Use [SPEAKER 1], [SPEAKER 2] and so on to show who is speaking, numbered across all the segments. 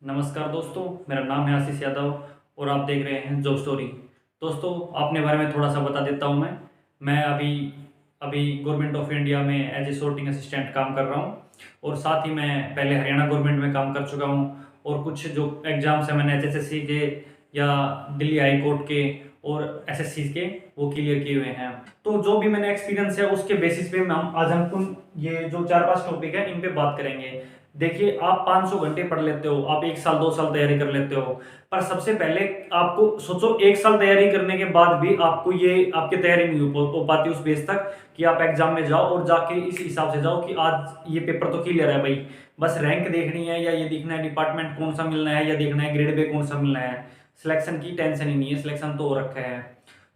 [SPEAKER 1] नमस्कार दोस्तों, मेरा नाम है आशीष यादव और आप देख रहे हैं जॉब स्टोरी। दोस्तों, अपने बारे में थोड़ा सा बता देता हूँ। मैं अभी अभी गवर्नमेंट ऑफ इंडिया में एज ए sorting असिस्टेंट काम कर रहा हूँ और साथ ही मैं पहले हरियाणा गवर्नमेंट में काम कर चुका हूँ और कुछ जो एग्ज़ाम्स हैं मैंने एचएसएससी के या दिल्ली हाई कोर्ट के और एसएससी के वो क्लियर किए हुए हैं। तो जो भी मैंने एक्सपीरियंस है उसके बेसिस पे हम आज हम ये जो 4-5 टॉपिक है इन पे बात करेंगे। देखिए, आप 500 घंटे पढ़ लेते हो, आप 1 साल 2 साल तैयारी कर लेते हो, पर सबसे पहले आपको सोचो 1 साल तैयारी करने के बाद भी आपको ये आपकी तैयारी नहीं हो पाती उस बेस तक कि आप एग्जाम में जाओ और जाके इस हिसाब से जाओ कि आज ये पेपर तो क्लियर है भाई, बस रैंक देखनी है या ये देखना है डिपार्टमेंट कौन सा मिलना है या देखना है ग्रेड पे कौन सा मिलना है। सिलेक्शन की टेंशन ही नहीं है, सिलेक्शन तो हो रखा है।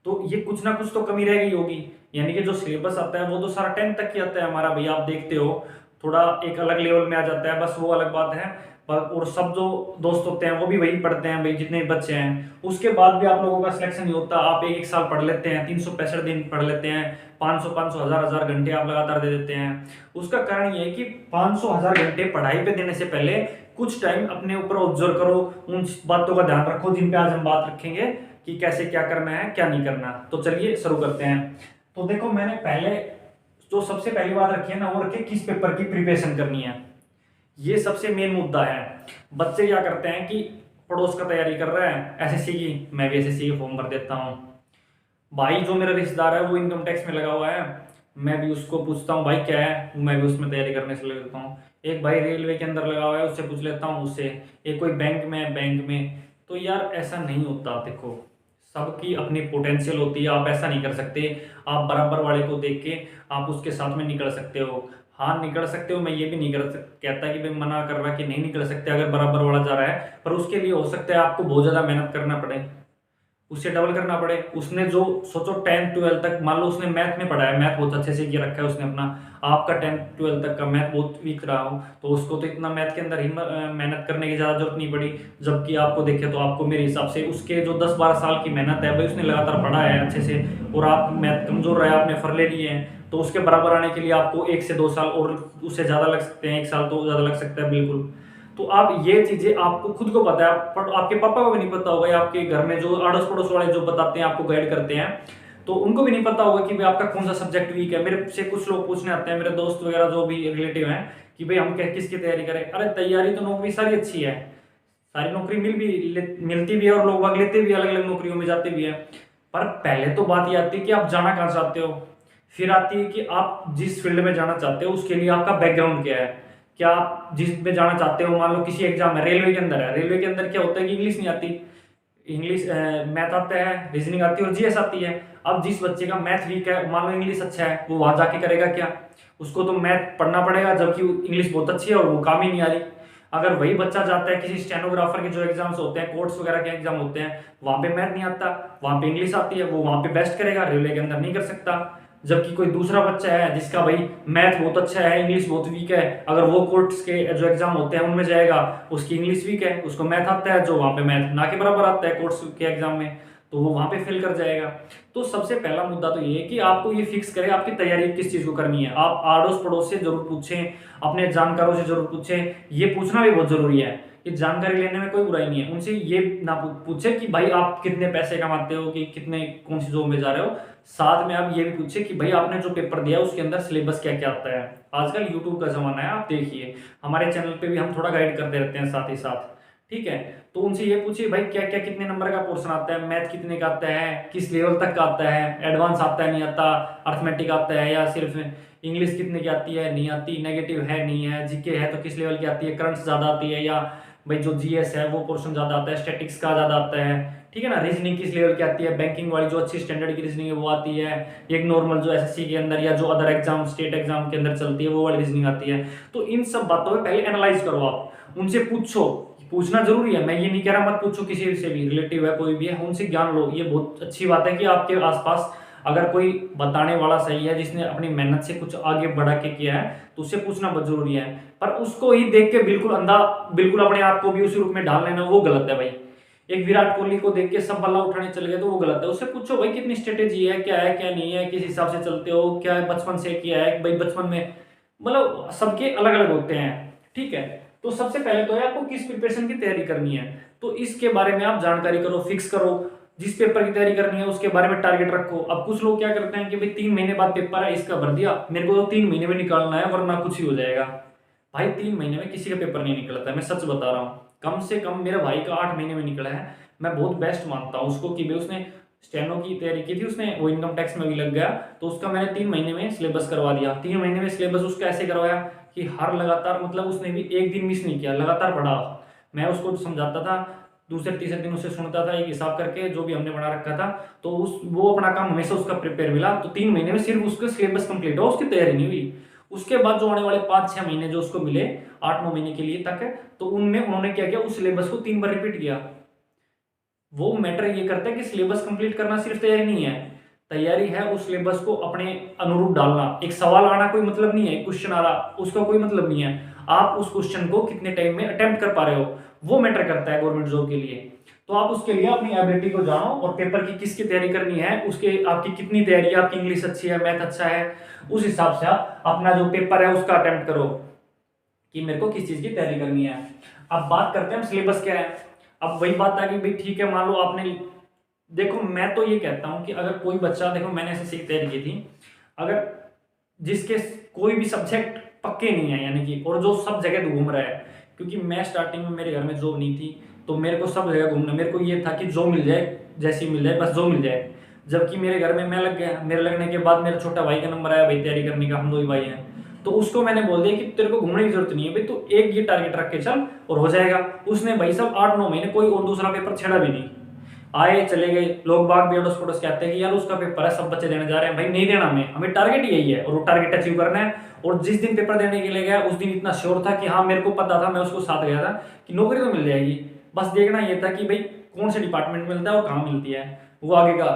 [SPEAKER 1] तो ये कुछ ना कुछ तो कमी रह गई होगी, यानी कि जो सिलेबस आता है वो तो सारा 10th तक ही आता है हमारा भैया, आप देखते हो थोड़ा एक अलग लेवल में आ जाता है, बस वो अलग बात है। और सब जो दोस्त होते हैं वो भी वही पढ़ते हैं भाई, जितने बच्चे हैं उसके बाद भी आप लोगों का सिलेक्शन नहीं होता। आप एक एक साल पढ़ लेते हैं, 365 दिन पढ़ लेते हैं, 500 1000 घंटे आप लगातार दे देते हैं। उसका कारण ये है कि 500 घंटे पढ़ाई पे देने से पहले कुछ टाइम अपने ऊपर ऑब्जर्व करो, उन बातों का ध्यान रखो जिन पे आज हम बात रखेंगे कि कैसे क्या करना है क्या नहीं करना। तो चलिए शुरू करते हैं। तो देखो, मैंने पहले जो सबसे पहली बात रखी है ना वो रखी किस पेपर की प्रिपरेशन करनी है। ये सबसे मेन मुद्दा है। बच्चे क्या करते हैं कि पड़ोस का तैयारी कर रहा है एसएससी की, मैं भी एसएससी की फॉर्म भर देता हूँ। भाई जो मेरा रिश्तेदार है वो इनकम टैक्स में लगा हुआ है, मैं भी उसको पूछता हूँ भाई क्या है, मैं भी उसमें तैयारी करने से लग जाता हूँ। एक भाई रेलवे के अंदर लगा हुआ है, उससे पूछ लेता हूँ उससे। एक कोई बैंक में है, बैंक में। तो यार ऐसा नहीं होता। देखो, सबकी अपनी पोटेंशियल होती है, आप ऐसा नहीं कर सकते आप बराबर वाले को देख के आप उसके साथ में निकल सकते हो। हाँ निकल सकते हो, मैं ये भी नहीं कहता कि मैं मना कर रहा कि नहीं निकल सकते अगर बराबर वाला जा रहा है, पर उसके लिए हो सकता है आपको बहुत ज़्यादा मेहनत करना पड़े, उससे डबल करना पड़े। उसने जो सोचो 10th 12th तक मान लो उसने मैथ में पढ़ा है, मैथ बहुत अच्छे से किया रखा है उसने अपना, आपका 10th 12th तक का मैथ बहुत वीक रहा हो तो उसको तो इतना मैथ के अंदर ही मेहनत करने की ज़्यादा जरूरत नहीं पड़ी। जबकि आपको देखे तो आपको मेरे हिसाब से उसके जो 10-12 साल की मेहनत है भाई, उसने लगातार पढ़ा है अच्छे से, और आप मैथ कमजोर रहे आपने फर ले लिए हैं, तो उसके बराबर आने के लिए आपको 1 से 2 साल और उससे ज़्यादा लग सकते हैं, 1 साल तो ज़्यादा लग सकता है बिल्कुल। तो आप ये चीजें आपको खुद को पता है, पर आपके पापा को भी नहीं पता होगा, या आपके घर में जो अड़ोस पड़ोस वाले जो बताते हैं आपको गाइड करते हैं तो उनको भी नहीं पता होगा कि भाई आपका कौन सा सब्जेक्ट वीक है। मेरे से कुछ लोग पूछने आते हैं, मेरे दोस्त वगैरह जो भी रिलेटिव हैं, कि भाई हम किसकी तैयारी करें। अरे तैयारी तो नौकरी सारी अच्छी है, सारी नौकरी मिलती भी है और लोग भाग लेते भी, अलग अलग नौकरियों में जाते भी है। पर पहले तो बात ये आती है कि आप जाना कहाँ चाहते हो, फिर आती है कि आप जिस फील्ड में जाना चाहते हो उसके लिए आपका बैकग्राउंड क्या है। क्या आप जिस में जाना चाहते हो, मान लो किसी एग्जाम में रेलवे के अंदर है, रेलवे के अंदर क्या होता है कि इंग्लिश नहीं आती, इंग्लिश मैथ आता है, रीजनिंग आती है और जीएस आती है। अब जिस बच्चे का मैथ वीक है, मान लो इंग्लिश अच्छा है, वो वहां जाके करेगा क्या, उसको तो मैथ पढ़ना पड़ेगा, जबकि इंग्लिश बहुत अच्छी है और वो काम ही नहीं आ रही। अगर वही बच्चा जाता है किसी स्टेनोग्राफर के जो एग्जाम्स होते हैं, कोर्ट्स वगैरह के एग्जाम होते हैं, वहां पे मैथ नहीं आता, वहां पे इंग्लिश आती है, वो वहां पे बेस्ट करेगा, रेलवे के अंदर नहीं कर सकता। जबकि कोई दूसरा बच्चा है जिसका भाई मैथ बहुत अच्छा है, इंग्लिश बहुत वीक है, अगर वो कोर्ट्स के जो एग्जाम होते हैं उनमें जाएगा, उसकी इंग्लिश वीक है, उसको मैथ आता है जो वहाँ पे मैथ ना के बराबर आता है कोर्ट्स के एग्जाम में, तो वो वहाँ पे फेल कर जाएगा। तो सबसे पहला मुद्दा तो ये है कि आपको ये फिक्स करें आपकी तैयारी किस चीज़ को करनी है। आप आड़ोस पड़ोस से जरूर पूछें, अपने जानकारों से जरूर पूछें, ये पूछना भी बहुत जरूरी है, कि जानकारी लेने में कोई बुराई नहीं है। उनसे ये ना पूछे कि भाई आप कितने पैसे कमाते हो, कि कितने कौन सी जॉब में जा रहे हो, साथ में आप ये भी पूछे कि भाई आपने जो पेपर दिया उसके अंदर सिलेबस क्या क्या आता है। आजकल यूट्यूब का जमाना है, आप देखिए हमारे चैनल पे भी हम थोड़ा गाइड करते रहते हैं साथ ही साथ, ठीक है। तो उनसे ये पूछिए भाई क्या क्या कितने नंबर का पोर्शन आता है, मैथ कितने का आता है, किस लेवल तक का आता है, एडवांस आता है नहीं आता, अर्थमेटिक आता है या सिर्फ इंग्लिश कितने की आती है नहीं आती, नेगेटिव है नहीं है, जीके है तो किस लेवल की आती है, करंट्स ज़्यादा आती है या भाई जो जीएस है वो पोर्शन ज़्यादा आता है, स्टैटिक्स का ज़्यादा आता है, ठीक है ना। रीजनिंग किस लेवल की आती है, बैंकिंग वाली जो अच्छी स्टैंडर्ड की रीजनिंग है वो आती है, एक नॉर्मल जो एसएससी के अंदर या जो अदर एग्जाम स्टेट एग्जाम के अंदर चलती है वो वाली रीजनिंग आती है। तो इन सब बातों में पहले एनालाइज करो, आप उनसे पूछो, पूछना जरूरी है, मैं ये नहीं कह रहा मत पूछो, किसी से भी रिलेटिव है कोई भी है उनसे ज्ञान लो। ये बहुत अच्छी बात है कि आपके आसपास अगर कोई बताने वाला सही है जिसने अपनी मेहनत से कुछ आगे बढ़ा के किया है तो उससे पूछना बहुत जरूरी है। पर उसको ही देख के बिल्कुल अंधा, बिल्कुल अपने आप को भी उसी रूप में डाल लेना वो गलत है भाई। एक विराट कोहली को देख के सब बल्ला उठाने चल गए तो वो गलत है। उससे पूछो भाई कितनी स्ट्रेटेजी है क्या नहीं है, किस हिसाब से चलते हो, क्या है बचपन से किया है भाई, बचपन में मतलब सबके अलग अलग होते हैं, ठीक है। तो सबसे पहले तो है आपको किस प्रिपरेशन की तैयारी करनी है, तो इसके बारे में आप जानकारी करो, फिक्स करो। जिस पेपर की तैयारी करनी है उसके बारे में टारगेट रखो। अब कुछ लोग क्या करते हैं कि भाई 3 महीने बाद पेपर है, इसका भर दिया, मेरे को तो 3 महीने में निकालना है वरना कुछ ही हो जाएगा। भाई 3 महीने में किसी का पेपर नहीं निकलता है, मैं सच बता रहा हूँ। कम से कम मेरे भाई का 8 महीने में निकला है। मैं बहुत बेस्ट मानता हूँ उसको कि भाई उसने स्टेनो की तैयारी की थी, उसने वो इनकम टैक्स में भी लग गया, तो उसका मैंने 3 महीने में सिलेबस करवा दिया। 3 महीने में सिलेबस उसका ऐसे करवाया कि हर लगातार, मतलब उसने भी एक दिन मिस नहीं किया, लगातार पढ़ा। मैं उसको समझाता था, दूसरे तीसरे दिन उसे सुनता था, एक हिसाब करके जो भी हमने बना रखा था, तो उस वो अपना काम हमेशा उसका प्रिपेयर मिला। तो 3 महीने में सिर्फ उसका सिलेबस कंप्लीट हुआ, उसकी तैयारी नहीं हुई। उसके बाद जो आने वाले 5-6 महीने जो उसको मिले, 8-9 महीने के लिए तक, तो उनमें उन्होंने क्या किया, उस सिलेबस को 3 बार रिपीट किया। वो मैटर ये करता है कि सिलेबस कंप्लीट करना सिर्फ तैयारी नहीं है, तैयारी है उस सिलेबस को अपने अनुरूप डालना। एक सवाल आना कोई मतलब नहीं है, क्वेश्चन आ रहा उसका कोई मतलब नहीं है, आप उस क्वेश्चन को कितने टाइम में अटेम्प्ट कर पा रहे हो, वो मैटर करता है गवर्नमेंट जॉब के लिए। तो आप उसके लिए अपनी एबिलिटी को जानो और पेपर की किसकी तैयारी करनी है, उसके आपकी कितनी तैयारी है, आपकी इंग्लिश अच्छी है, मैथ अच्छा है, उस हिसाब से आप अपना जो पेपर है उसका अटेम्प्ट करो कि मेरे को किस चीज की तैयारी करनी है। अब बात करते हैं सिलेबस क्या है। अब वही बात आ गई भाई, ठीक है मान लो आपने, देखो मैं तो ये कहता हूं कि अगर कोई बच्चा, देखो मैंने एसएससी की तैयारी की थी, अगर जिसके कोई भी सब्जेक्ट पक्के नहीं है यानी कि, और जो सब जगह घूम रहा है, क्योंकि मैं स्टार्टिंग में मेरे घर में जॉब नहीं थी, तो मेरे को सब जगह घूमना, मेरे को ये था कि जो मिल जाए, जैसी मिल जाए, बस जो मिल जाए। जबकि मेरे घर में मैं लग गया, मेरे लगने के बाद मेरे छोटा भाई का नंबर आया भाई तैयारी करने का, हम 2 ही भाई हैं, तो उसको मैंने बोल दिया कि तेरे को घूमने की जरूरत नहीं है भाई, तू एक ये टारगेट रख के चल और हो जाएगा। उसने भाई सब 8-9 महीने कोई और दूसरा पेपर छेड़ा भी नहीं, आए चले गए। लोग बाग भी अड़ोस पड़ोस कहते हैं कि यार उसका पेपर है, सब बच्चे देने जा रहे हैं, भाई नहीं देना, हमें टारगेट यही है और वो टारगेट अचीव करना है। और जिस दिन पेपर देने के लिए गया उस दिन इतना श्योर था कि हाँ, मेरे को पता था, मैं उसको साथ गया था कि नौकरी तो मिल जाएगी, बस देखना ये था कि भाई कौन से डिपार्टमेंट मिलता है और कहाँ मिलती है, वो आगे का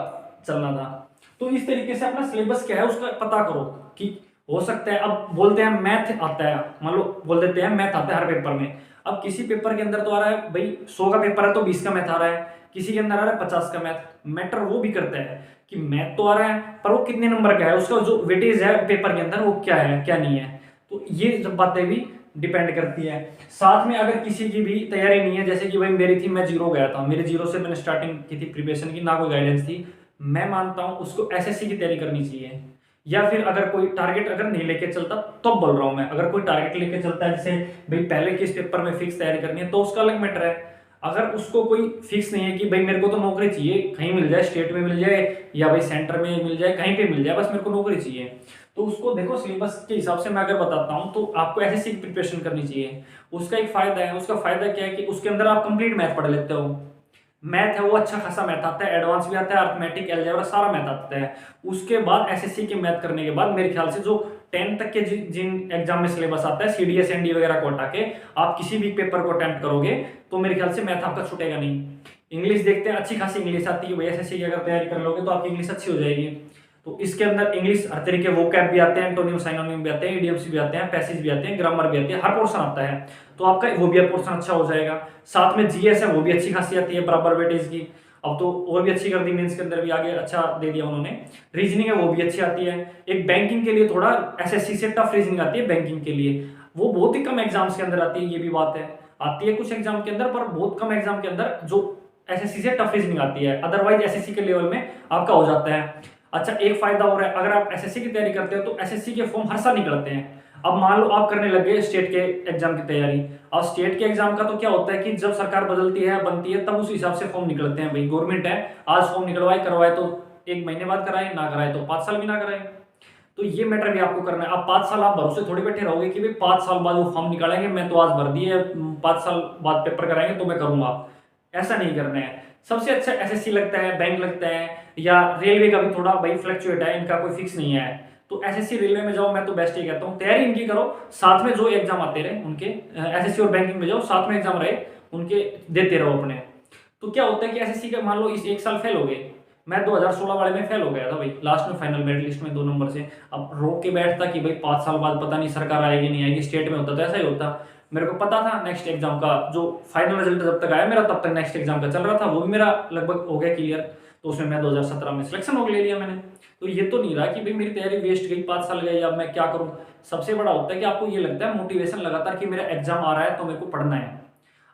[SPEAKER 1] चलना था। तो इस तरीके से अपना सिलेबस क्या है उसका पता करो कि हो सकता है। अब बोलते हैं मैथ आता है, मान लो बोल देते हैं मैथ आता है हर पेपर में, अब किसी पेपर के अंदर तो आ रहा है भाई 100 का पेपर है तो 20 का मैथ आ रहा है, किसी के अंदर आ रहा है 50 का मैथ। मैटर वो भी करता है कि मैथ तो आ रहा है पर वो कितने नंबर का है, उसका जो वेटेज है पेपर के अंदर वो क्या है क्या नहीं है, तो ये सब बातें भी डिपेंड करती है। साथ में अगर किसी की भी तैयारी नहीं है, जैसे कि भाई मेरी थी, मैं जीरो गया था, मेरे जीरो से मैंने स्टार्टिंग की थी प्रिपरेशन की, ना कोई गाइडेंस थी, मैं मानता हूं उसको एसएससी की तैयारी करनी चाहिए। या फिर अगर कोई टारगेट अगर नहीं लेके चलता तो बोल रहा हूं मैं, अगर कोई टारगेट लेके चलता है, जैसे भाई पहले किस पेपर में फिक्स तैयारी करनी है, तो उसका अलग मैटर है। अगर उसको कोई फिक्स नहीं है कि भाई मेरे को तो नौकरी चाहिए, कहीं मिल जाए, स्टेट में मिल जाए या भाई सेंटर में मिल जाए, कहीं पे मिल जाए, बस मेरे को नौकरी चाहिए, तो उसको देखो सिलेबस के हिसाब से मैं अगर बताता हूँ तो आपको एसएससी की प्रिपरेशन करनी चाहिए। उसका एक फायदा है, उसका फायदा क्या है कि उसके अंदर आप कंप्लीट मैथ पढ़ लेते हो। मैथ है वो अच्छा खासा मैथ आता है, एडवांस भी आता है, अर्थमेटिक अलजेब्रा सारा मैथ आता है। उसके बाद एसएससी के मैथ करने के बाद मेरे ख्याल से जो 10 तक के जिन एग्जाम में सिलेबस आता है, सीडीएस एनडी वगैरह को हटा के आप किसी भी पेपर को अटेम्प्ट करोगे तो मेरे ख्याल से मैथ आपका छूटेगा नहीं। इंग्लिश देखते हैं, अच्छी खासी इंग्लिश आती है भाई, एसएससी की अगर तैयारी कर लोगे तो आपकी इंग्लिश अच्छी हो जाएगी। तो इसके अंदर इंग्लिश हर तरीके वोकैब भी आते हैं, एंटोनिम साइनोनिम भी आते हैं, इडियम्स भी आते हैं, पैसेज भी आते हैं, ग्रामर भी आती है, हर पोर्शन आता है, तो आपका वो भी पोर्शन अच्छा हो जाएगा। साथ में जीएस है वो भी अच्छी खासी आती है बराबर वेटेज की, अब तो और भी अच्छी कर दी, मेंस के अंदर भी आगे अच्छा दे दिया उन्होंने। रीजनिंग है वो भी अच्छी आती है। एक बैंकिंग के लिए थोड़ा एसएससी से टफ रीजनिंग आती है बैंकिंग के लिए, वो बहुत ही कम एग्जाम्स के अंदर आती है, ये भी बात है, आती है कुछ एग्जाम के अंदर पर बहुत कम एग्जाम के अंदर जो एसएससी से टफ रीजनिंग आती है, अदरवाइज एसएससी के लेवल में आपका हो जाता है। अच्छा एक फायदा और है, अगर आप एसएससी की तैयारी करते हो तो एसएससी के फॉर्म हर साल निकलते हैं। अब मान लो आप करने लगे स्टेट के एग्जाम की तैयारी, और स्टेट के एग्जाम का तो क्या होता है कि जब सरकार बदलती है बनती है तब उस हिसाब से फॉर्म निकलते हैं। भाई गवर्नमेंट है, आज फॉर्म निकलवाए करवाए तो 1 महीने बाद कराए, ना कराए तो 5 साल भी ना कराए, तो ये मैटर भी आपको करना है। अब 5 साल आप भरोसे थोड़ी बैठे रहोगे कि भाई 5 साल बाद वो फॉर्म निकालेंगे, मैं तो आज भर दिए, 5 साल बाद पेपर कराएंगे तो मैं करूंगा, ऐसा नहीं करना है। सबसे अच्छा एसएससी लगता है, बैंक लगता है, या रेलवे का भी थोड़ा भाई फ्लक्चुएट है, इनका कोई फिक्स नहीं है, तो एसएससी रेलवे में जाओ, मैं तो बेस्ट ही कहता हूँ, तैयारी इनकी करो, साथ में जो एग्जाम आते रहे उनके, एसएससी और बैंकिंग में जाओ, साथ में एग्जाम रहे उनके देते रहो अपने। तो क्या होता है कि एसएससी का मान लो इस 1 साल फेल हो गए, मैं 2016 वाले में फेल हो गया था भाई, लास्ट में फाइनल मेरिट लिस्ट में 2 नंबर से। अब रोक के बैठता कि भाई 5 साल बाद पता नहीं सरकार आएगी नहीं आएगी, स्टेट में होता तो ऐसा ही होता। मेरे को पता था नेक्स्ट एग्जाम का जो फाइनल रिजल्ट जब तक आया मेरा, तब तक नेक्स्ट एग्जाम का चल रहा था, वो भी मेरा लगभग हो गया क्लियर। तो उसमें मैं 2017 में सिलेक्शन हो ले लिया मैंने। तो ये तो नहीं रहा कि भाई मेरी तैयारी वेस्ट गई, 5 साल गए, अब मैं क्या करूँ। सबसे बड़ा होता है कि आपको ये लगता है मोटिवेशन लगातार कि मेरा एग्जाम आ रहा है तो मेरे को पढ़ना है।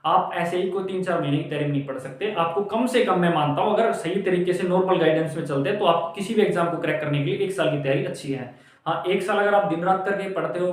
[SPEAKER 1] आप ऐसे ही कोई 3-4 महीने की तैयारी नहीं पढ़ सकते। आपको कम से कम, मैं मानता हूँ, अगर सही तरीके से नॉर्मल गाइडेंस में चलते हैं तो आपको किसी भी एग्जाम को क्रैक करने के लिए 1 साल की तैयारी अच्छी है। हाँ, 1 साल अगर आप दिन रात करके पढ़ते हो,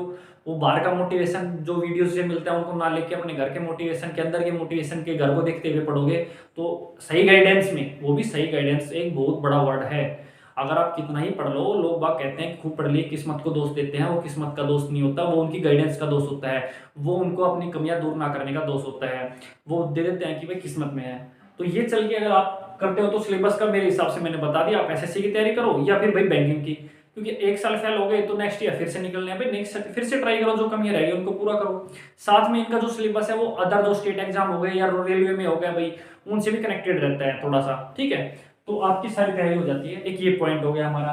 [SPEAKER 1] वो बाहर का मोटिवेशन जो वीडियोस से मिलता है उनको ना लेके अपने घर के मोटिवेशन के अंदर के मोटिवेशन के घर को देखते हुए पढ़ोगे तो सही गाइडेंस में, वो भी सही गाइडेंस एक बहुत बड़ा वर्ड है। अगर आप कितना ही पढ़ लो, लोग बाग कहते हैं कि खूब पढ़ लिए, किस्मत को दोष देते हैं, वो किस्मत का दोष नहीं होता, वो उनकी गाइडेंस का दोष होता है, वो उनको अपनी कमियां दूर ना करने का दोष होता है, वो दे देते हैं कि भाई किस्मत में है। तो ये चल के अगर आप करते हो तो सिलेबस का मेरे हिसाब से मैंने बता दिया, आप एसएससी की तैयारी करो या फिर भाई बैंकिंग की, क्योंकि 1 साल फेल हो गए तो नेक्स्ट ईयर फिर से निकलने हैं भाई, नेक्स्ट फिर से ट्राई करो, जो कमियां रहेगी उनको पूरा करो। साथ में इनका जो सिलेबस है वो अदर जो स्टेट एग्जाम हो गए या रेलवे में हो गया भाई, उनसे भी कनेक्टेड रहता है थोड़ा सा, ठीक है। तो आपकी सारी तैयारी हो जाती है। एक ये पॉइंट हो गया हमारा।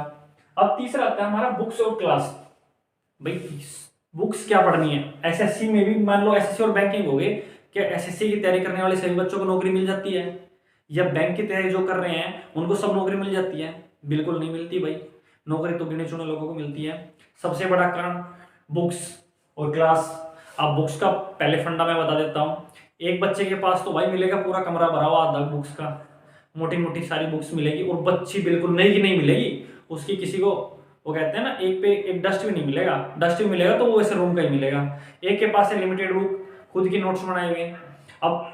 [SPEAKER 1] अब तीसरा आता है हमारा बुक्स और क्लास। भाई बुक्स क्या पढ़नी है, एसएससी में भी मान लो एसएससी और बैंकिंग हो गए, क्या एसएससी की तैयारी करने वाले सभी बच्चों को नौकरी मिल जाती है, या बैंक की तैयारी जो कर रहे हैं उनको सब नौकरी मिल जाती है? बिल्कुल नहीं मिलती भाई, नौकरी तो गिने चुने लोगों को मिलती है। सबसे बड़ा कारण बुक्स और क्लास। अब बुक्स का पहले फंडा मैं बता देता हूँ। एक बच्चे के पास तो भाई मिलेगा पूरा कमरा भरा हुआ आधा बुक्स का, मोटी मोटी सारी बुक्स मिलेगी, और बच्ची बिल्कुल नई की नहीं मिलेगी उसकी। किसी को वो कहते हैं ना, एक पे एक डस्ट भी नहीं मिलेगा, डस्ट भी मिलेगा तो वो ऐसे रूम का ही मिलेगा। एक के पास है लिमिटेड बुक, खुद की नोट्स बनाए हुए, अब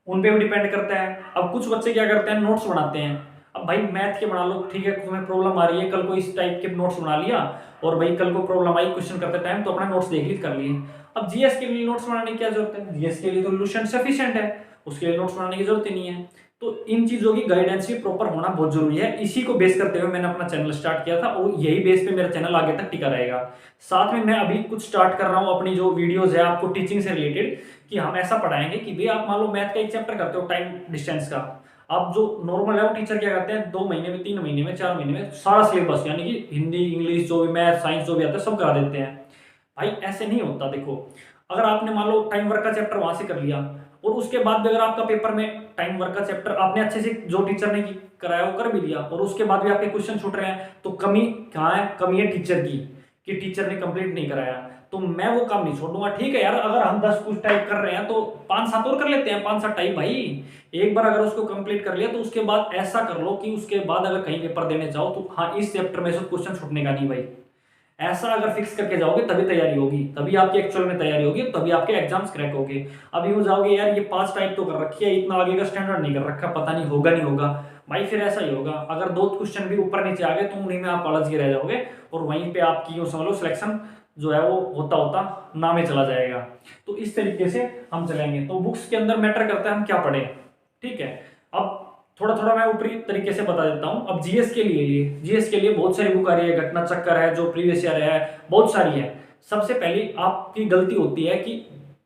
[SPEAKER 1] उन पे भी डिपेंड करता है। अब कुछ बच्चे क्या करते हैं, नोट्स बनाते हैं। अब भाई मैथ के बना लो, ठीक है, तुम्हें प्रॉब्लम आ रही है, कल को इस टाइप के नोट्स बना लिया, और भाई कल को प्रॉब्लम आई क्वेश्चन करते टाइम तो अपना नोट्स देख ली, कर लिए। अब जीएस के लिए नोट्स बनाने की क्या जरूरत है, जीएस के लिए तो सोल्यूशन सफिशिएंट है, उसके लिए नोट्स बनाने की जरूरत ही नहीं है। तो इन चीजों की गाइडेंस भी प्रॉपर होना बहुत जरूरी है। इसी को बेस करते हुए मैंने अपना चैनल स्टार्ट किया था, और यही बेस पे मेरा चैनल आगे तक टिका रहेगा। साथ में मैं अभी कुछ स्टार्ट कर रहा हूँ अपनी जो वीडियोस है आपको टीचिंग से रिलेटेड, कि हम ऐसा पढ़ाएंगे कि भाई आप मान लो मैथ का एक चैप्टर करते हो टाइम डिस्टेंस का, आप जो नॉर्मल है वो टीचर क्या करते हैं 2 महीने में, 3 महीने में, 4 महीने में सारा सिलेबस, यानी कि हिंदी इंग्लिश जो भी मैथ साइंस जो भी आता है सब करा देते हैं। भाई ऐसे नहीं होता। देखो, अगर आपने मान लो टाइम वर्क का चैप्टर वहां से कर लिया, और उसके बाद भी अगर आपका पेपर में टाइम वर्क का चैप्टर आपने अच्छे से जो टीचर ने कराया वो कर भी लिया, और उसके बाद भी आपके क्वेश्चन छूट रहे हैं, तो कमी कहाँ है? कमी है टीचर की, कि टीचर ने कंप्लीट नहीं कराया। तो मैं वो काम नहीं छोड़ूंगा। ठीक है यार, अगर हम 10 कुछ टाइप कर रहे हैं तो 5-7 और कर लेते हैं, 5-7 टाइप। भाई एक बार अगर उसको कंप्लीट कर लिया तो उसके बाद ऐसा कर लो कि उसके बाद अगर कहीं पेपर देने जाओ तो हाँ, इस चैप्टर में से क्वेश्चन छूटने का नहीं भाई। ऐसा अगर फिक्स करके जाओगे तभी तैयारी होगी, तभी आपकी एक्चुअल में तैयारी होगी, तभी आपके एग्जाम्स क्रैक होंगे। अब यूं जाओगे यार ये 5 टाइप तो कर रखी है, इतना आगे का स्टैंडर्ड नहीं कर रखा, पता नहीं होगा नहीं होगा, भाई फिर ऐसा ही होगा। अगर 2 क्वेश्चन भी ऊपर नीचे आ गए तो उन्हीं में आप अलझ के रह जाओगे, और वहीं पे आपकी यूं समझ लो सिलेक्शन जो है वो होता होता नामे चला जाएगा। तो इस तरीके से हम चलेंगे। तो बुक्स के अंदर मैटर करता है हम क्या पढ़ें, ठीक है। अब थोड़ा थोड़ा मैं ऊपरी तरीके से बता देता हूँ। अब जीएस के लिए बहुत सारी बुक आ रही है, घटना चक्कर है, जो प्रीवियस ईयर है, बहुत सारी है। सबसे पहली आपकी गलती होती है कि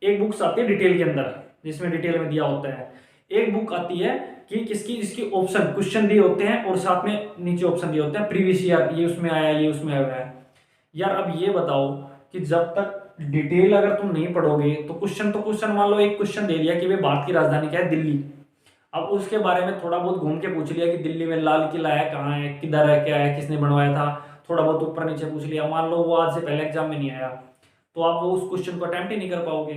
[SPEAKER 1] एक बुक्स आती है डिटेल के अंदर, जिसमें डिटेल में दिया होता है। एक बुक आती है कि जिसकी ऑप्शन क्वेश्चन दिए होते हैं, और साथ में नीचे ऑप्शन दिए होते हैं प्रीवियस ईयर, ये उसमें आया, ये उसमें आया है। यार अब ये बताओ कि जब तक डिटेल अगर तुम नहीं पढ़ोगे तो क्वेश्चन मान लो एक क्वेश्चन दे दिया कि भाई भारत की राजधानी क्या है, दिल्ली। अब उसके बारे में थोड़ा बहुत घूम के पूछ लिया कि दिल्ली में लाल किला है, कहाँ है, किधर है, क्या है, किसने बनवाया था, थोड़ा बहुत ऊपर नीचे पूछ लिया। मान लो वो आज से पहले एग्जाम में नहीं आया, तो आप वो उस क्वेश्चन को अटेम्प्ट ही नहीं कर पाओगे।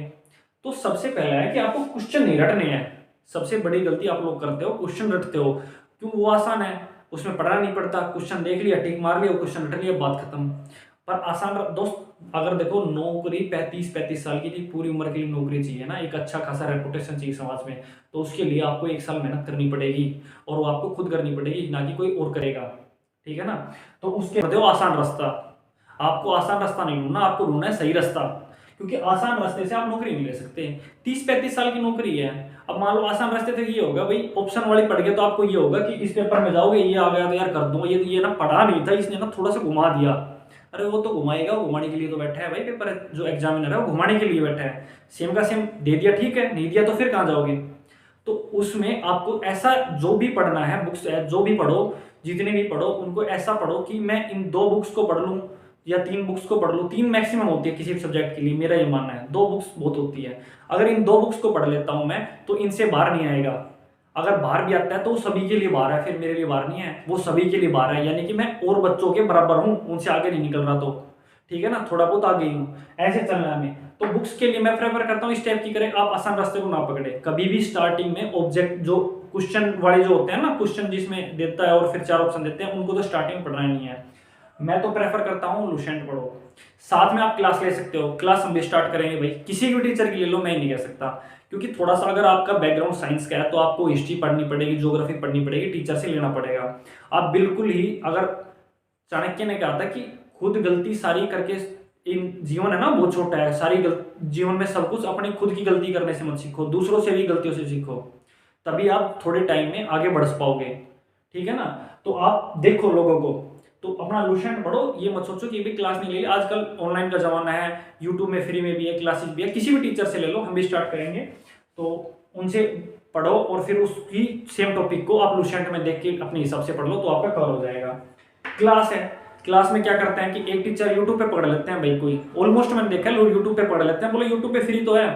[SPEAKER 1] तो सबसे पहला है कि आपको क्वेश्चन नहीं रटने हैं। सबसे बड़ी गलती आप लोग करते हो, क्वेश्चन रटते हो, क्यों? वो आसान है, उसमें पढ़ना नहीं पड़ता, क्वेश्चन देख लिया, टिक मार लिया, क्वेश्चन रट लिया, बात खत्म। पर आसान दोस्त, अगर देखो नौकरी 35-35 साल की थी, पूरी उम्र के लिए नौकरी चाहिए ना, एक अच्छा खासा रेपुटेशन चाहिए समाज में, तो उसके लिए आपको 1 साल मेहनत करनी पड़ेगी, और वो आपको खुद करनी पड़ेगी, ना कि कोई और करेगा, ठीक है ना। तो उसके बताओ आसान रास्ता, आपको आसान रास्ता नहीं ढूंढना, आपको ढूंढना है सही रास्ता, क्योंकि आसान रास्ते से आप नौकरी नहीं ले सकते। 30-35 साल की नौकरी है। अब मान लो आसान रास्ते से ये होगा भाई, ऑप्शन वाली पढ़ गए तो आपको ये होगा कि इस पेपर में जाओगे, ये आ गया तो यार कर दूंगा, ये ना पढ़ा नहीं था, इसने ना थोड़ा सा घुमा दिया। अरे वो तो घुमाएगा, घुमाने के लिए तो बैठा है भाई, पेपर जो एग्जामिनर है वो घुमाने के लिए बैठा है। सेम का सेम दे दिया, ठीक है, नहीं दिया तो फिर कहाँ जाओगे। तो उसमें आपको ऐसा जो भी पढ़ना है, बुक्स जो भी पढ़ो, जितने भी पढ़ो, उनको ऐसा पढ़ो कि मैं इन 2 बुक्स को पढ़ लूँ या 3 बुक्स को पढ़ लूँ। 3 मैक्सिमम होती है किसी भी सब्जेक्ट के लिए, मेरा ये मानना है। 2 बुक्स बहुत होती है। अगर इन 2 बुक्स को पढ़ लेता हूँ मैं तो इनसे बाहर नहीं आएगा। अगर बाहर भी आता है तो वो सभी के लिए बाहर है, फिर मेरे लिए बाहर नहीं है, वो सभी के लिए बाहर है, यानी कि मैं और बच्चों के बराबर हूँ, उनसे आगे नहीं निकल रहा। तो ठीक है ना, थोड़ा बहुत आगे ही हूँ, ऐसे चलना है हमें। तो बुक्स के लिए मैं प्रेफर करता हूँ इस टाइप की करें, आप आसान रास्ते को ना पकड़े कभी भी। स्टार्टिंग में ऑब्जेक्ट जो क्वेश्चन वाले जो होते हैं ना, क्वेश्चन जिसमें देता है और फिर 4 ऑप्शन देते हैं, उनको तो स्टार्टिंग में पढ़ना नहीं है। मैं तो प्रेफर करता हूँ लुसेंट पढ़ो। साथ में आप क्लास ले सकते हो, क्लास हम भी स्टार्ट करेंगे भाई, किसी भी टीचर की ले लो, मैं नहीं कह सकता। क्योंकि थोड़ा सा अगर आपका बैकग्राउंड साइंस का है तो आपको हिस्ट्री पढ़नी पड़ेगी, ज्योग्राफी पढ़नी पड़ेगी, टीचर से लेना पड़ेगा। आप बिल्कुल ही, अगर चाणक्य ने कहा था कि खुद गलती सारी करके, इन जीवन है ना बहुत छोटा है, सारी जीवन में सब कुछ अपनी खुद की गलती करने से मत सीखो, दूसरों से भी गलतियों से सीखो, तभी आप थोड़े टाइम में आगे बढ़ पाओगे। ठीक है ना, तो आप देखो लोगों को, तो अपना लुसेंट पढ़ो, ये मत सोचो कि भी क्लास नहीं ले ली। आजकल ऑनलाइन का जमाना है, यूट्यूब में फ्री में भी है, क्लासेस भी है, किसी भी टीचर से ले लो, हम भी स्टार्ट करेंगे, तो उनसे पढ़ो और फिर उसकी सेम टॉपिक को आप लुसेंट में देख के अपने हिसाब से पढ़ लो, तो आपका कवर हो जाएगा। क्लास है, क्लास में क्या करते हैं कि एक टीचर यूट्यूब पे पढ़ लेते हैं भाई, कोई ऑलमोस्ट मैंने देखा है लोग यूट्यूब पे पढ़ लेते हैं, बोले यूट्यूब पे फ्री तो है,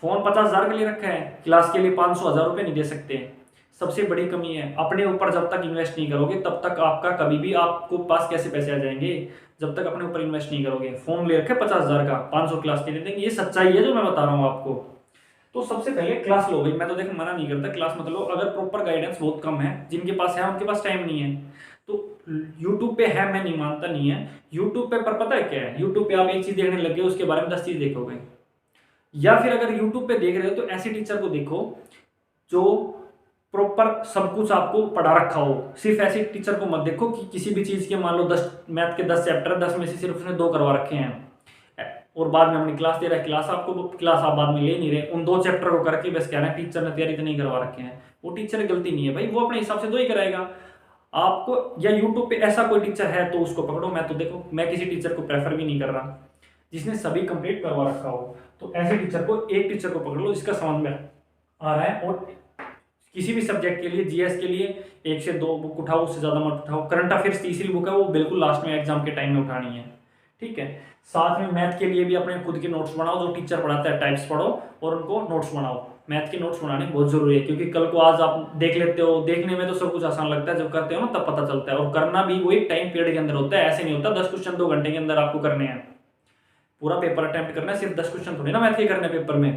[SPEAKER 1] फोन 50,000 के लिए रखा है, क्लास के लिए 500-1000 रुपये नहीं दे सकते। सबसे बड़ी कमी है, अपने ऊपर जब तक इन्वेस्ट नहीं करोगे तब तक आपका कभी भी, आपको पास कैसे पैसे आ जाएंगे जब तक अपने ऊपर इन्वेस्ट नहीं करोगे। फोन ले रखे 50,000 का, 500 क्लास के लिए देंगे, ये सच्चाई है जो मैं बता रहा हूँ आपको। तो सबसे पहले क्लास लो भाई, मैं तो देखो मना नहीं करता, क्लास मत लो, अगर प्रॉपर गाइडेंस बहुत कम है, जिनके पास है उनके पास टाइम नहीं है, तो यूट्यूब पे है, मैं नहीं मानता नहीं है यूट्यूब पे, पर पता है क्या है, यूट्यूब पे आप एक चीज देखने लग गए उसके बारे में 10 चीज देखोगे। या फिर अगर यूट्यूब पे देख रहे हो तो ऐसे टीचर को देखो जो प्रॉपर सब कुछ आपको पढ़ा रखा हो। सिर्फ ऐसे टीचर को मत देखो कि किसी भी चीज़ के, मान लो 10 मैथ के 10 चैप्टर, 10 में से सिर्फ उसने 2 करवा रखे हैं और बाद में अपनी क्लास दे रहा है, क्लास आप बाद में ले नहीं रहे, उन 2 चैप्टर को करके बस कह रहे हैं टीचर ने तैयारी तो नहीं करवा रखे हैं। वो टीचर की गलती नहीं है भाई, वो अपने हिसाब से 2 ही कराएगा आपको। या यूट्यूब पे ऐसा कोई टीचर है तो उसको पकड़ो। मैं तो देखो, मैं किसी टीचर को प्रेफर भी नहीं कर रहा जिसने सभी कंप्लीट करवा रखा हो, तो ऐसे टीचर को, एक टीचर को पकड़ लो जिसका समझ में आ रहा है। और किसी भी सब्जेक्ट के लिए, जीएस के लिए 1 से 2 बुक उठाओ, उससे ज़्यादा मत उठाओ। करंट अफेयर्स तीसरी बुक है, वो बिल्कुल लास्ट में एग्जाम के टाइम में उठानी है। ठीक है, साथ में मैथ के लिए भी अपने खुद के नोट्स बनाओ, जो टीचर पढ़ाता है टाइप्स पढ़ो और उनको नोट्स बनाओ। मैथ के नोट्स बनाने बहुत जरूरी है, क्योंकि कल को आज आप देख लेते हो, देखने में तो सब कुछ आसान लगता है, जब करते हो ना तब पता चलता है। और करना भी वही टाइम पीरियड के अंदर होता है, ऐसे नहीं होता 10 क्वेश्चन 2 घंटे के अंदर आपको करने हैं, पूरा पेपर अटेम्प्ट करना है, सिर्फ 10 क्वेश्चन थोड़ी ना मैथ के करने पेपर में।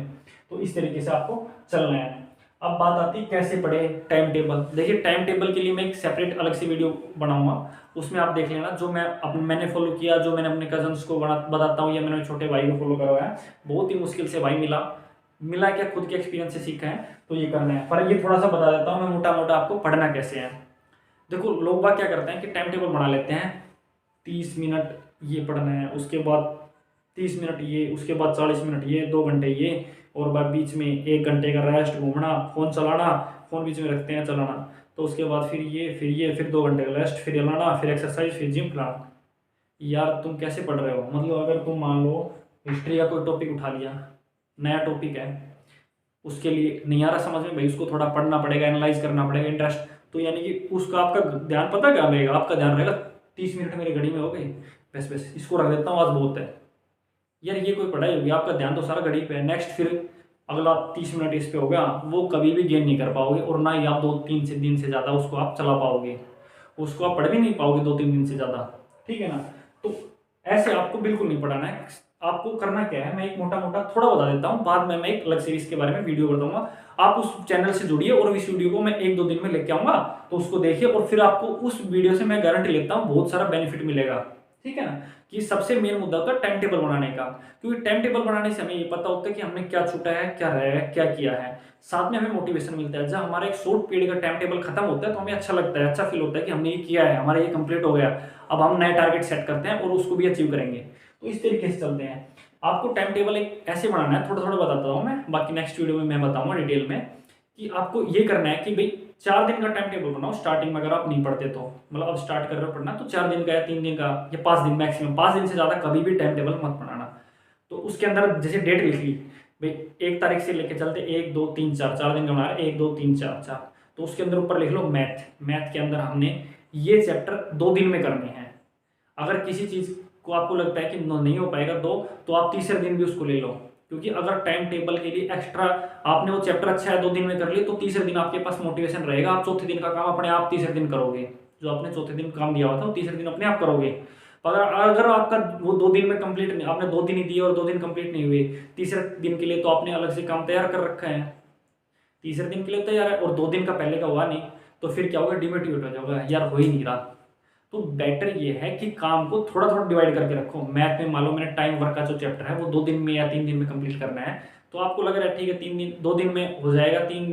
[SPEAKER 1] तो इस तरीके से आपको चलना है। अब बात आती है कैसे पढ़े, टाइम टेबल। देखिए टाइम टेबल के लिए मैं एक सेपरेट अलग से वीडियो बनाऊंगा, उसमें आप देख लेना, जो मैंने फॉलो किया, जो मैंने अपने कजन्स को बताता हूँ, या मैंने छोटे भाई को फॉलो करवाया है। बहुत ही मुश्किल से भाई मिला क्या, खुद के एक्सपीरियंस से सीखा है, तो ये करना है। पर ये थोड़ा सा बता देता हूँ मैं मोटा मोटा आपको पढ़ना कैसे है। देखो लोग बात क्या करते हैं कि टाइम टेबल बना लेते हैं, 30 मिनट ये पढ़ना है, उसके बाद 30 मिनट ये, उसके बाद 40 मिनट ये, 2 घंटे ये, और बाद बीच में 1 घंटे का रेस्ट, घूमना, फ़ोन चलाना, फ़ोन बीच में रखते हैं चलाना, तो उसके बाद फिर 2 घंटे का रेस्ट, फिर हिलाना, फिर एक्सरसाइज, फिर जिम फलाना। यार तुम कैसे पढ़ रहे हो? मतलब अगर तुम मान लो हिस्ट्री का कोई टॉपिक उठा लिया, नया टॉपिक है, उसके लिए नहीं आ रहा समझ में भाई, उसको थोड़ा पढ़ना पड़ेगा, एनालाइज करना पड़ेगा, इंटरेस्ट, तो यानी कि उसका आपका ध्यान पता क्या रहेगा, आपका ध्यान रहेगा 30 मिनट मेरी घड़ी में हो गई, बस इसको रख देता हूँ, आज बहुत है यार, ये कोई पढ़ाई होगी? आपका ध्यान तो सारा घड़ी पे है। नेक्स्ट फिर अगला 30 मिनट इस पे हो गया, वो कभी भी गेन नहीं कर पाओगे, और ना ही आप 2-3 दिन से ज़्यादा उसको आप चला पाओगे, उसको आप पढ़ भी नहीं पाओगे 2-3 दिन से ज़्यादा। ठीक है ना, तो ऐसे आपको बिल्कुल नहीं पढ़ाना है। आपको करना क्या है, मैं एक मोटा मोटा थोड़ा बता देता हूँ, बाद में मैं एक अलग सीरीज के बारे में वीडियो बताऊंगा। आप उस चैनल से जुड़िए और इस वीडियो को मैं 1-2 दिन में लेके आऊंगा, तो उसको देखिए, और फिर आपको उस वीडियो से मैं गारंटी लेता हूँ बहुत सारा बेनिफिट मिलेगा। ठीक है ना, कि सबसे मेन मुद्दा होता है टाइम टेबल बनाने का, क्योंकि टाइम टेबल बनाने से हमें ये पता होता है कि हमने क्या छूटा है, क्या रहा है, क्या किया है। साथ में हमें मोटिवेशन मिलता है, जब हमारा एक शॉर्ट पीरियड का टाइम टेबल खत्म होता है तो हमें अच्छा लगता है, अच्छा फील होता है कि हमने ये किया है, हमारा ये कंप्लीट हो गया, अब हम नए टारगेट सेट करते हैं और उसको भी अचीव करेंगे। तो इस तरीके से चलते हैं। आपको टाइम टेबल एक ऐसे बनाना है, थोड़ा थोड़ा बताता हूँ मैं, बाकी नेक्स्ट वीडियो में मैं बताऊंगा डिटेल में, कि आपको ये करना है कि भाई 4 दिन का टाइम टेबल बनाओ। स्टार्टिंग में अगर आप नहीं पढ़ते तो, मतलब अब स्टार्ट कर रहे हो पढ़ना, तो 4 दिन का या 3 दिन का या 5 दिन मैक्सिमम, 5 दिन से ज़्यादा कभी भी टाइम टेबल मत बनाना। तो उसके अंदर जैसे डेट लिख ली भाई, 1 तारीख से लेके चलते 1 2 3 4, 4 दिन का बना रहे, 1 2 3 4 4, तो उसके अंदर ऊपर लिख लो मैथ के अंदर हमने ये चैप्टर 2 दिन में करने हैं। अगर किसी चीज़ को आपको लगता है कि नहीं हो पाएगा 2, तो आप तीसरे दिन भी उसको ले लो, क्योंकि अगर टाइम टेबल के लिए एक्स्ट्रा आपने वो चैप्टर अच्छा है 2 दिन में कर लिया, तो तीसरे दिन आपके पास मोटिवेशन रहेगा, आप चौथे दिन का काम अपने आप तीसरे दिन करोगे। जो आपने चौथे दिन काम दिया हुआ था वो तीसरे दिन अपने आप करोगे। अगर अगर आपका वो 2 दिन में कंप्लीट नहीं, आपने 2 दिन ही दिए और 2 दिन कंप्लीट नहीं हुए, तीसरे दिन के लिए तो आपने अलग से काम तैयार कर रखा है, तीसरे दिन के लिए तैयार है, और 2 दिन का पहले का हुआ नहीं, तो फिर क्या होगा, डिमोटिवेट हो जाओगे, यार हो ही नहीं रहा। तो बेटर ये है कि काम को थोड़ा थोड़ा डिवाइड करके रखो। मैथ में मान लो मैंने टाइम वर्क का जो चैप्टर है वो 2 दिन में या 3 दिन में कंप्लीट करना है, तो आपको लग रहा है ठीक है 3 दिन 2 दिन में हो जाएगा, 3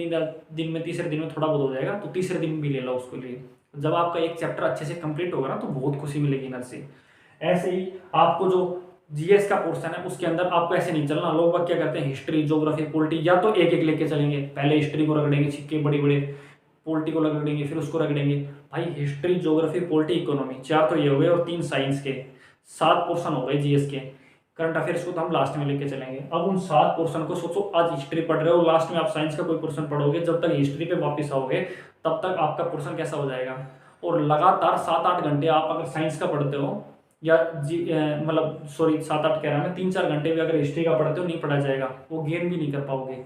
[SPEAKER 1] दिन में तीसरे दिन में थोड़ा बहुत हो जाएगा, तो तीसरे दिन भी ले लो उसके लिए। जब आपका एक चैप्टर अच्छे से कंप्लीट होगा ना तो बहुत खुशी मिलेगी इधर से। ऐसे ही आपको जो जीएस का पोर्शन है उसके अंदर आपको ऐसे नहीं चलना। लोग बाग क्या करते हैं, हिस्ट्री ज्योग्राफी पॉलिटी या तो एक एक लेके चलेंगे, पहले हिस्ट्री को रगड़ेंगे छिक्के बड़ी बड़े, पॉलिटी को रगड़ेंगे, फिर उसको रगड़ेंगे। भाई हिस्ट्री ज्योग्राफी पॉलिटी इकोनॉमी 4 तो ये हो गए, और 3 साइंस के, 7 पोर्शन हो गए जीएस के। करंट अफेयर्स को तो हम लास्ट में लेके चलेंगे। अब उन 7 पोर्शन को सोचो, आज हिस्ट्री पढ़ रहे हो, लास्ट में आप साइंस का कोई पोर्शन पढ़ोगे, जब तक हिस्ट्री पे वापस आओगे तब तक आपका पोर्शन कैसा हो जाएगा। और लगातार 7-8 घंटे आप अगर साइंस का पढ़ते हो, या मतलब सॉरी 7-8 कह रहा मैं, 3-4 घंटे भी अगर हिस्ट्री का पढ़ते हो नहीं पढ़ा जाएगा, वो गेन भी नहीं कर पाओगे।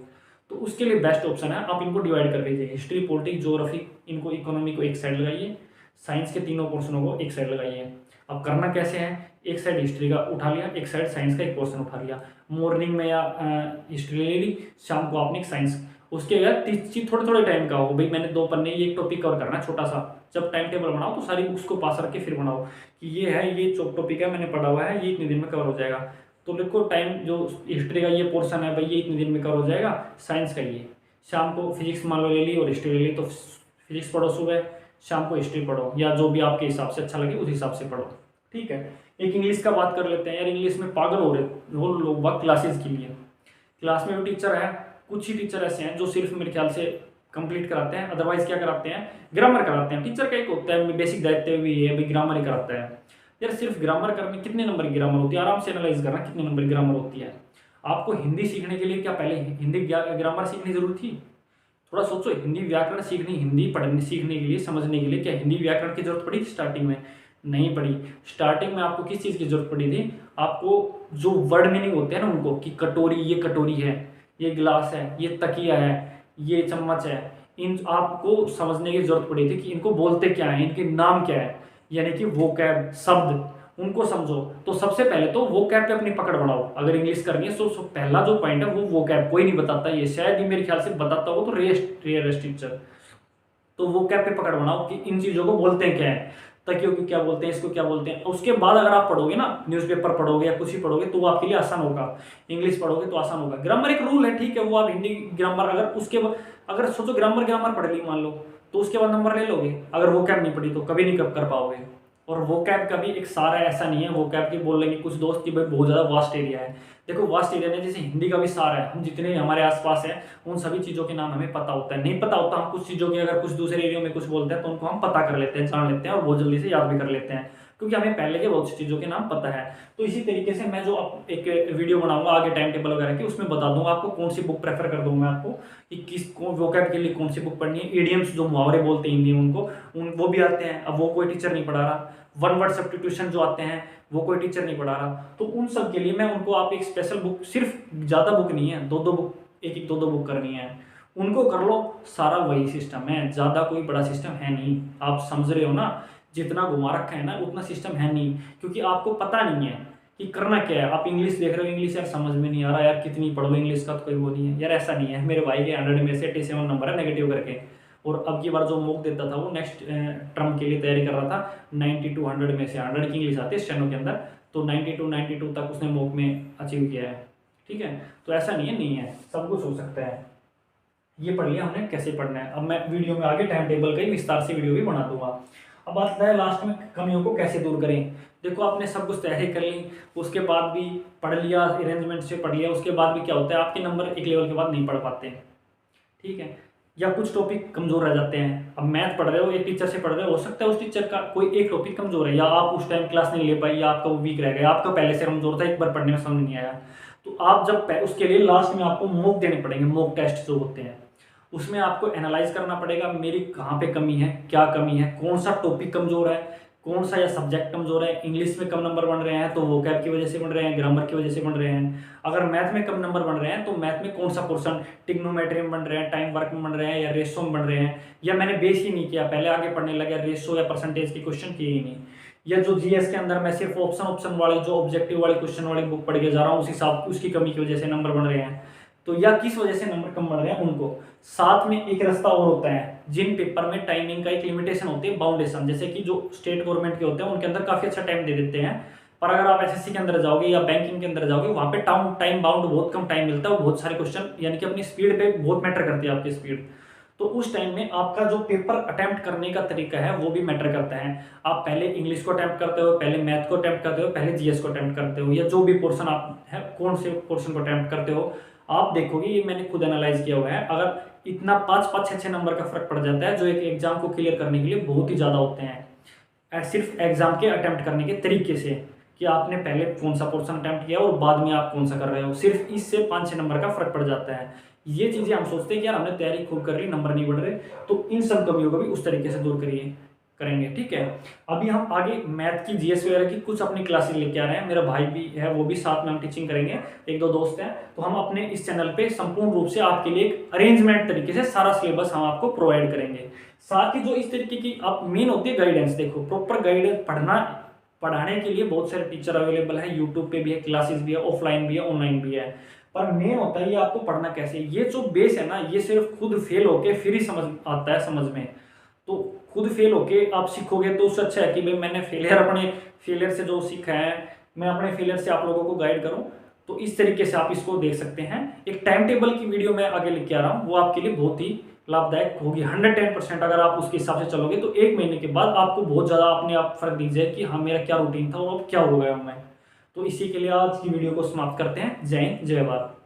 [SPEAKER 1] तो उसके लिए बेस्ट ऑप्शन है आप इनको डिवाइड कर लीजिए, हिस्ट्री पॉलिटिक्स ज्योग्राफी, इनको इकोनॉमी को एक साइड लगाइए, साइंस के तीनों पोर्शनों को एक साइड लगाइए। अब करना कैसे है, एक साइड हिस्ट्री का उठा लिया, एक साइड साइंस का एक पोर्शन उठा लिया, मॉर्निंग में या हिस्ट्री ले ली, शाम को आपने एक साइंस, उसके बाद चीज थोड़े थोड़े टाइम का हो, भाई मैंने 2 पन्ने ये एक टॉपिक कवर करना है छोटा सा। जब टाइम टेबल बनाओ तो सारी बुक्स को पास करके फिर बनाओ कि ये है, ये टॉपिक है मैंने पढ़ा हुआ है, ये इतने दिन में कवर हो जाएगा। तो लिखो टाइम, जो हिस्ट्री का ये पोर्शन है भाई ये इतने दिन में कवर हो जाएगा, साइंस का ये, शाम को फिजिक्स मान लो ले ली और हिस्ट्री ले ली, तो फिजिक्स पढ़ो सुबह, शाम को हिस्ट्री पढ़ो, या जो भी आपके हिसाब से अच्छा लगे उस हिसाब से पढ़ो। ठीक है, एक इंग्लिश का बात कर लेते हैं यार, इंग्लिश में पागल हो रहे वो लोग बात क्लासेस के लिए। क्लास में भी टीचर है, कुछ ही टीचर ऐसे हैं जो सिर्फ मेरे ख्याल से कंप्लीट कराते हैं, अदरवाइज क्या कराते हैं, ग्रामर कराते हैं। टीचर का एक होता है बेसिक दायित्व भी है भाई ग्रामर ही कराता है। यार सिर्फ ग्रामर करने कितने नंबर की ग्रामर होती है, आराम से एनालाइज करना कितने नंबर की ग्रामर होती है। आपको हिंदी सीखने के लिए क्या पहले हिंदी ग्रामर सीखनी जरूरत थी? थोड़ा सोचो, हिंदी व्याकरण सीखनी, हिंदी पढ़ने सीखने के लिए, समझने के लिए क्या हिंदी व्याकरण की जरूरत पड़ी थी स्टार्टिंग में? नहीं पड़ी। स्टार्टिंग में आपको किस चीज़ की जरूरत पड़ी थी? आपको जो वर्ड मीनिंग होते हैं ना उनको, कि कटोरी, ये कटोरी है, ये गिलास है, ये तकिया है, ये चम्मच है, इन आपको समझने की जरूरत पड़ी थी कि इनको बोलते क्या है, इनके नाम क्या है, यानी कि वोकैब शब्द, उनको समझो। तो सबसे पहले तो वोकैब पे अपनी पकड़ बढ़ाओ। अगर इंग्लिश करनी है तो पहला जो पॉइंट है वो वोकैब, कोई नहीं बताता ये, शायद ही मेरे ख्याल से बताता हो तो रेयरेस्ट टीचर। तो वोकैब पे पकड़ बनाओ कि इन चीज़ों को बोलते हैं क्या है, तकियों को क्या बोलते हैं, इसको क्या बोलते हैं। उसके बाद अगर आप पढ़ोगे ना, न्यूज़पेपर पढ़ोगे या कुछ ही पढ़ोगे, तो वो आपके लिए आसान होगा। इंग्लिश पढ़ोगे तो आसान होगा। ग्रामर एक रूल है, ठीक है, वो आप हिंदी ग्रामर अगर उसके अगर सोचो ग्रामर पढ़ ली मान लो, तो उसके बाद नंबर ले लोगे। अगर वोकैब नहीं पढ़ी तो कभी नहीं कर पाओगे। और वोकैब का भी एक सारा ऐसा नहीं है, वोकैब की बोल लेंगे कुछ दोस्त की भाई बहुत ज़्यादा वास्ट एरिया है। देखो वास्ट एरिया में जैसे हिंदी का भी सारा है, हम जितने हमारे आसपास है उन सभी चीज़ों के नाम हमें पता होता है। नहीं पता होता हम कुछ चीज़ों के, अगर कुछ दूसरे एरिया में कुछ बोलते हैं तो उनको हम पता कर लेते हैं, जान लेते हैं और बहुत जल्दी से याद भी कर लेते हैं, क्योंकि हमें पहले के बहुत सी चीज़ों के नाम पता है। तो इसी तरीके से मैं जो एक वीडियो बनाऊंगा आगे टाइम टेबल वगैरह की, उसमें बता दूंगा आपको कौन सी बुक प्रेफर कर दूंगा आपको, कि किस वोकैब के लिए कौन सी बुक पढ़नी है। इडियम्स जो मुहावरे बोलते हैं हिंदी में उनको, वो भी आते हैं, अब वो कोई टीचर नहीं पढ़ा रहा। वन वर्ड सब्स्टिट्यूशन जो आते हैं वो कोई टीचर नहीं पढ़ा रहा। तो उन सब के लिए मैं उनको आप एक स्पेशल बुक, सिर्फ ज़्यादा बुक नहीं है, 2-2 बुक, एक दो बुक करनी है, उनको कर लो। सारा वही सिस्टम है, ज़्यादा कोई बड़ा सिस्टम है नहीं। आप समझ रहे हो ना, जितना घुमा रखा है ना उतना सिस्टम है नहीं, क्योंकि आपको पता नहीं है कि करना क्या है। आप इंग्लिश देख रहे हो, इंग्लिश यार समझ में नहीं आ रहा, यार कितनी पढ़ लो इंग्लिश का तो कोई वो नहीं है यार, ऐसा नहीं है। मेरे भाई के 100 में से 87 नंबर है नेगेटिव करके, और अब की बार जो मॉक देता था वो नेक्स्ट टर्म के लिए तैयारी कर रहा था, 90 to 100 में से 100 की इंग्लिश आती है स्टेनो के अंदर, तो 92 तक उसने मॉक में अचीव किया है। ठीक है, तो ऐसा नहीं है, सब कुछ हो सकता है। ये पढ़ लिया हमने कैसे पढ़ना है। अब मैं वीडियो में आगे टाइम टेबल का ही विस्तार से वीडियो भी बना दूंगा। अब बात है लास्ट में कमियों को कैसे दूर करें। देखो आपने सब कुछ तैयारी कर ली, उसके बाद भी पढ़ लिया, अरेंजमेंट से पढ़ लिया, उसके बाद भी क्या होता है, आपके नंबर एक लेवल के बाद नहीं पढ़ पाते। ठीक है, या कुछ टॉपिक कमजोर रह जाते हैं। अब मैथ पढ़ रहे हो, एक टीचर से पढ़ रहे हो सकता है उस टीचर का कोई एक टॉपिक कमजोर है, या आप उस टाइम क्लास नहीं ले पाई, या आपका वो वीक रह गया, आपका पहले से कमजोर था, एक बार पढ़ने में समझ नहीं आया, तो आप जब उसके लिए लास्ट में आपको मॉक देने पड़ेंगे। मॉक टेस्ट जो होते हैं उसमें आपको एनालाइज करना पड़ेगा, मेरी कहाँ पे कमी है, क्या कमी है, कौन सा टॉपिक कमजोर है, कौन सा या सब्जेक्ट कमजोर है। इंग्लिश में कम नंबर बन रहे हैं तो वोकैब की वजह से बन रहे हैं, ग्रामर की वजह से बन रहे हैं। अगर मैथ में कम नंबर बन रहे हैं तो मैथ में कौन सा पोर्शन, टिग्नोमेट्री में बन रहे हैं, टाइम वर्क में बन रहे हैं, या रेशो में बन रहे हैं, या मैंने बेस ही नहीं किया, पहले आगे पढ़ने लगे, रेशो या परसेंटेज के क्वेश्चन किए ही नहीं, या जो जीएस के अंदर मैं सिर्फ ऑप्शन वाले जो ऑब्जेक्टिव वाली क्वेश्चन वाली बुक पढ़ के जा रहा हूँ, उस हिसाब उसकी कमी की वजह से नंबर बन रहे हैं। तो या किस वजह से नंबर कम बन रहे हैं उनको। साथ में एक रास्ता और होता है, जिन पेपर में टाइमिंग का एक लिमिटेशन होती है, बाउंडेशन, जैसे कि जो स्टेट गवर्नमेंट के होते हैं उनके अंदर काफी अच्छा टाइम दे देते हैं, पर अगर आप एसएससी के अंदर जाओगे या बैंकिंग के अंदर जाओगे, वहां पे टाइम बाउंड बहुत कम टाइम मिलता है, बहुत सारे क्वेश्चन, यानी कि अपनी स्पीड पे बहुत मैटर करती है आपकी स्पीड। तो उस टाइम में आपका जो पेपर अटेम्प्ट करने का तरीका है वो भी मैटर करता है। आप पहले इंग्लिश को अटेम्प्ट करते हो, पहले मैथ को अटेम्प्ट करते हो, पहले जीएस को अटेम्प्ट करते हो, या जो भी पोर्शन आप है कौन से पोर्शन को अटेम्प्ट करते हो। आप देखोगे, ये मैंने खुद एनालाइज किया हुआ है, अगर इतना 5-5, 6-6 नंबर का फर्क पड़ जाता है जो एक एग्जाम को क्लियर करने के लिए बहुत ही ज्यादा होते हैं, सिर्फ एग्जाम के अटेम्प्ट करने के तरीके से, कि आपने पहले कौन सा पोर्शन अटेम्प्ट किया और बाद में आप कौन सा कर रहे हो, सिर्फ इससे 5-6 नंबर का फर्क पड़ जाता है। ये चीजें हम सोचते हैं कि यार हमने तैयारी खूब कर ली, नंबर नहीं बढ़ रहे, तो इन सब कमियों को भी उस तरीके से दूर करेंगे। ठीक है, अभी हम आगे मैथ की, जीएस वगैरह की कुछ अपनी क्लासेस लेके आ रहे हैं, मेरा भाई भी है वो भी साथ में हम टीचिंग करेंगे, 1-2 दोस्त हैं, तो हम अपने इस चैनल पे संपूर्ण रूप से आपके लिए एक अरेंजमेंट तरीके से सारा सिलेबस हम आपको प्रोवाइड करेंगे। साथ ही जो इस तरीके की आप मेन होती है गाइडेंस, देखो प्रॉपर गाइडेंस पढ़ाने के लिए बहुत सारे टीचर अवेलेबल है, यूट्यूब पे भी है, क्लासेस भी है, ऑफलाइन भी है, ऑनलाइन भी है, पर मेन होता है ये आपको पढ़ना कैसे। ये जो बेस है ना, ये सिर्फ खुद फेल होके फिर ही समझ आता है समझ में, तो खुद फेल होके आप सीखोगे तो उससे अच्छा है कि भाई मैंने अपने फेलियर से जो सीखा है, मैं अपने फेलियर से आप लोगों को गाइड करूं। तो इस तरीके से आप इसको देख सकते हैं। एक टाइम टेबल की वीडियो मैं आगे लेके आ रहा हूँ, वो आपके लिए बहुत ही लाभदायक होगी। 110% अगर आप उसके हिसाब से चलोगे तो 1 महीने के बाद आपको बहुत ज़्यादा अपने आप फर्क दिख जाए कि हाँ मेरा क्या रूटीन था और अब क्या हो गया मैं। तो इसी के लिए आज की वीडियो को समाप्त करते हैं। जय हिंद, जय भारत।